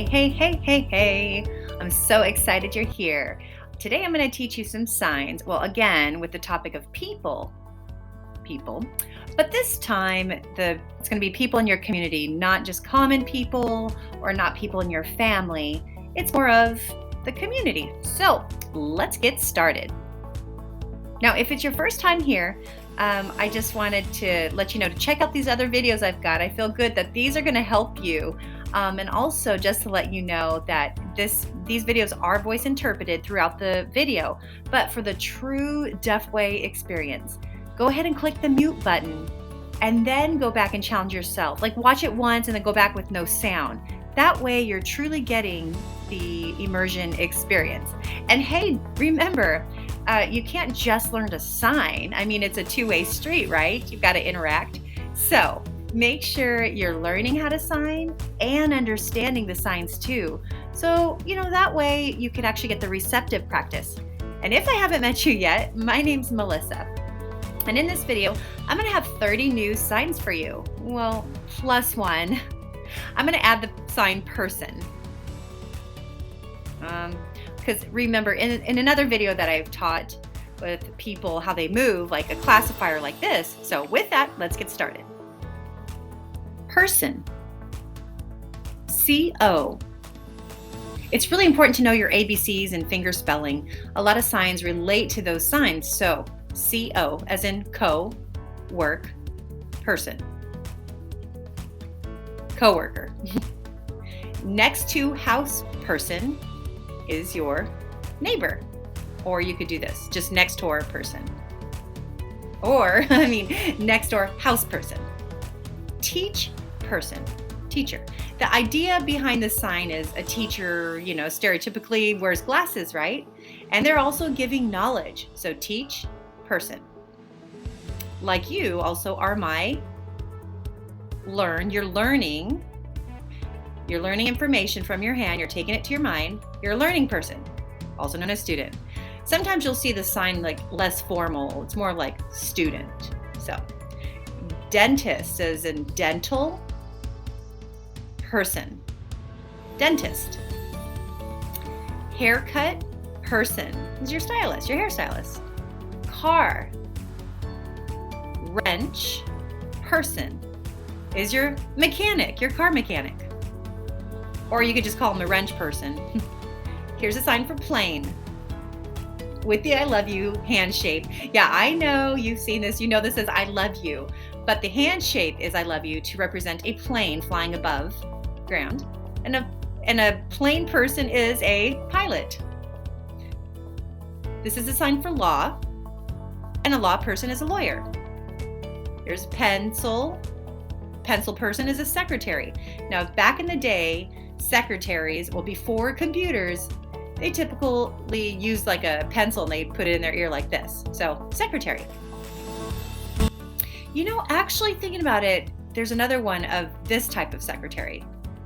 Hey. I'm so excited you're here. Today I'm going to teach you some signs. Well, again, with the topic of people. But this time it's going to be people in your community, not just common people or not people in your family. It's more of the community. So let's get started. Now, if it's your first time here, I just wanted to let you know to check out these other videos I've got. I feel good that these are going to help you. And also just to let you know that these videos are voice interpreted throughout the video, but for the true deaf way experience, go ahead and click the mute button and then go back and challenge yourself. Like watch it once and then go back with no sound. That way you're truly getting the immersion experience. And hey, remember, you can't just learn to sign. I mean, it's a two-way street, right? You've got to interact. So make sure you're learning how to sign and understanding the signs too. So, that way you can actually get the receptive practice. And if I haven't met you yet, my name's Melissa. And in this video, I'm going to have 30 new signs for you. Well, plus one. I'm going to add the sign person. Because remember, in another video that I've taught with people how they move, like a classifier like this. So with that, let's get started. Person. C-O. It's really important to know your ABCs and finger spelling. A lot of signs relate to those signs. So C-O, as in co-work, person. Coworker. Next to house person is your neighbor. Or you could do this, just next door person. Or, next door house person. Teach person, teacher. The idea behind the sign is a teacher, stereotypically wears glasses, right? And they're also giving knowledge. So teach person. Like you also are my learn. You're learning information from your hand. You're taking it to your mind. You're a learning person, also known as student. Sometimes you'll see the sign like less formal. It's more like student. So dentist as in dental person. Dentist. Haircut person is your stylist, your hairstylist. Car. Wrench person is your mechanic, your car mechanic. Or you could just call him a wrench person. Here's a sign for plane. With the I love you hand shape. Yeah, I know you've seen this. You know this is I love you. But the hand shape is I love you to represent a plane flying above ground. And a plane person is a pilot. This is a sign for law. And a law person is a lawyer. Here's pencil. Pencil person is a secretary. Now, back in the day, secretaries, before computers, they typically use like a pencil and they put it in their ear like this. So, secretary. Actually thinking about it, there's another one of this type of secretary.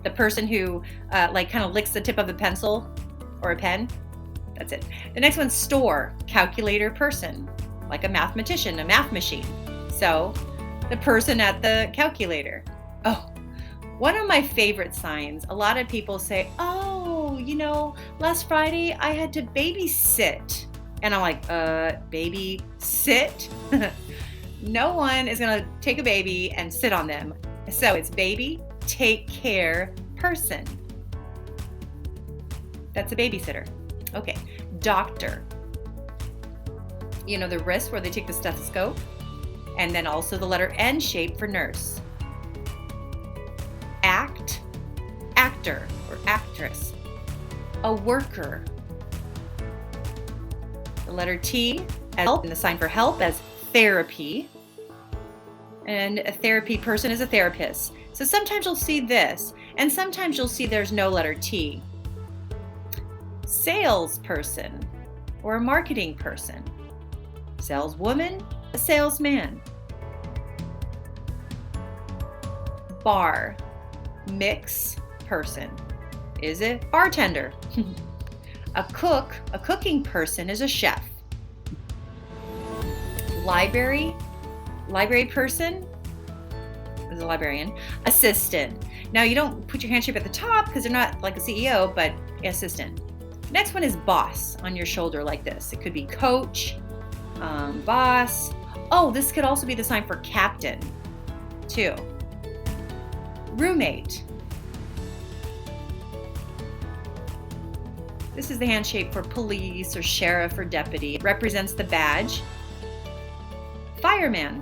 The person who kind of licks the tip of a pencil or a pen. That's it. The next one's store, calculator person, like a mathematician, a math machine. So, the person at the calculator. Oh, one of my favorite signs. A lot of people say, last Friday I had to babysit. And I'm like, babysit? No one is going to take a baby and sit on them. So it's baby, take care, person. That's a babysitter. Okay, doctor. The wrist where they take the stethoscope. And then also the letter N shape for nurse. Act, actor or actress. A worker. The letter T as help, and the sign for help as therapy. And a therapy person is a therapist. So sometimes you'll see this, and sometimes you'll see there's no letter T. Salesperson or a marketing person. Saleswoman, a salesman. Bar, mix person is a bartender. A cooking person is a chef. Library person is a librarian. Assistant. Now you don't put your handshake at the top because they're not like a CEO, but assistant. Next one is boss on your shoulder like this. It could be coach, boss. Oh, this could also be the sign for captain too. Roommate. This is the handshake for police or sheriff or deputy. It represents the badge. Fireman.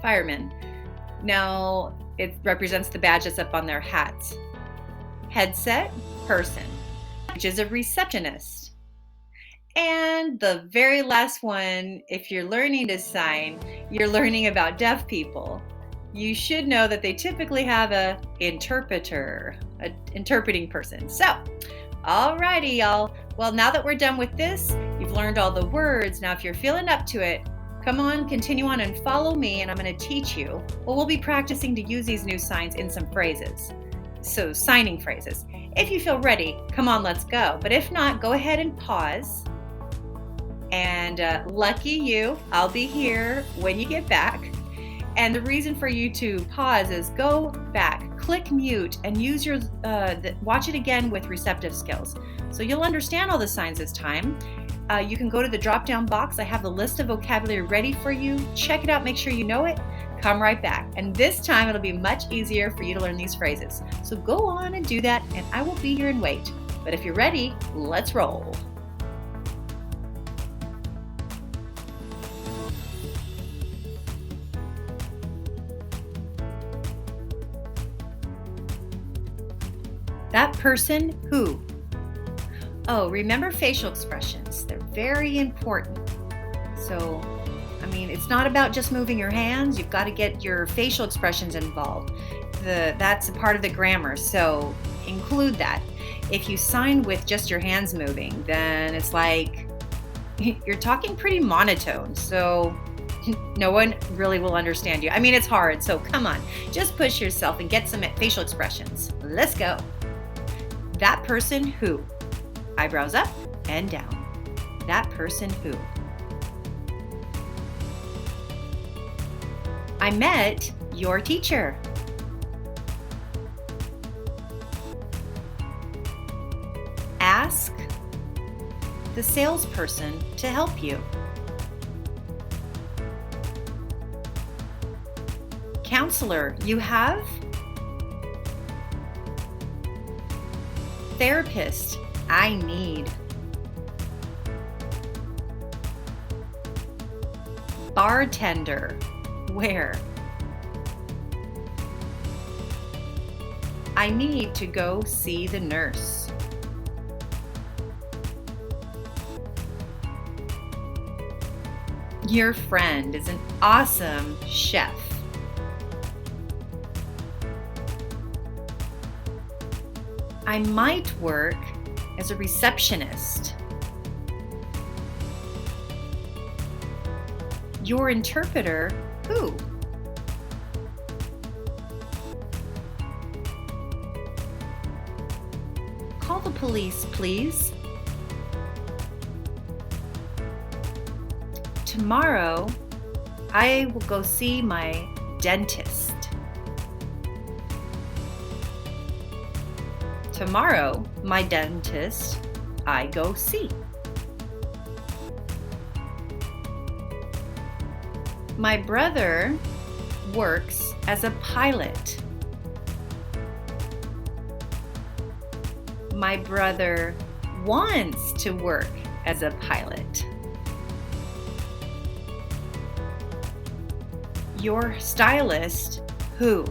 Fireman. Now it represents the badge that's up on their hats. Headset, person, which is a receptionist. And the very last one, if you're learning to sign, you're learning about deaf people. You should know that they typically have an interpreter, an interpreting person. So, alrighty, y'all. Well, now that we're done with this, you've learned all the words. Now, if you're feeling up to it, come on, continue on and follow me, and I'm going to teach you. Well, we'll be practicing to use these new signs in some phrases. So, signing phrases. If you feel ready, come on, let's go. But if not, go ahead and pause. And lucky you, I'll be here when you get back. And the reason for you to pause is go back, click mute, and use your watch it again with receptive skills. So you'll understand all the signs this time. You can go to the drop-down box. I have the list of vocabulary ready for you. Check it out, make sure you know it. Come right back. And this time it'll be much easier for you to learn these phrases. So go on and do that, and I will be here and wait. But if you're ready, let's roll. That person who. Oh, remember facial expressions. They're very important. So, it's not about just moving your hands. You've got to get your facial expressions involved. That's a part of the grammar, so include that. If you sign with just your hands moving, then it's like you're talking pretty monotone, so no one really will understand you. It's hard, so come on. Just push yourself and get some facial expressions. Let's go. That person who. Eyebrows up and down. That person who. I met your teacher. Ask the salesperson to help you. Counselor, you have? Therapist, I need. Bartender, where? I need to go see the nurse. Your friend is an awesome chef. I might work as a receptionist. Your interpreter, who? Call the police, please. Tomorrow, I will go see my dentist. Tomorrow, my dentist, I go see. My brother works as a pilot. My brother wants to work as a pilot. Your stylist, who?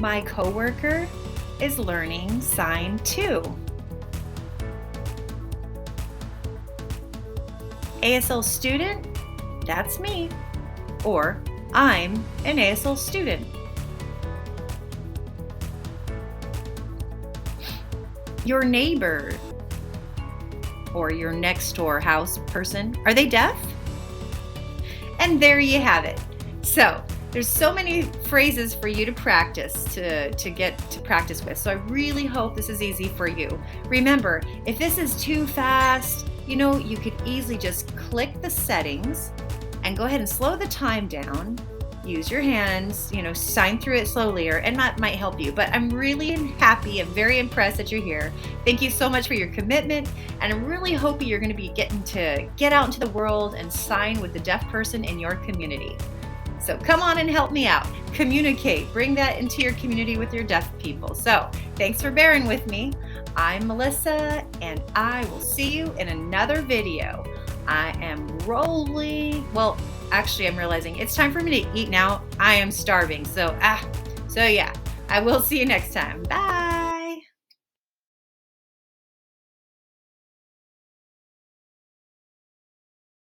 My coworker is learning sign 2. ASL student, that's me. Or I'm an ASL student. Your neighbor or your next door house person, are they deaf? And there you have it. So there's so many phrases for you to practice, to get to practice with. So I really hope this is easy for you. Remember, if this is too fast, You could easily just click the settings and go ahead and slow the time down. Use your hands, sign through it slowly, and that might help you. But I'm really happy and very impressed that you're here. Thank you so much for your commitment. And I'm really hoping you're going to be getting to get out into the world and sign with the deaf person in your community. So come on and help me out. Communicate. Bring that into your community with your deaf people. So thanks for bearing with me. I'm Melissa, and I will see you in another video. I am rolling. Well, actually, I'm realizing it's time for me to eat now. I am starving. So yeah, I will see you next time. Bye.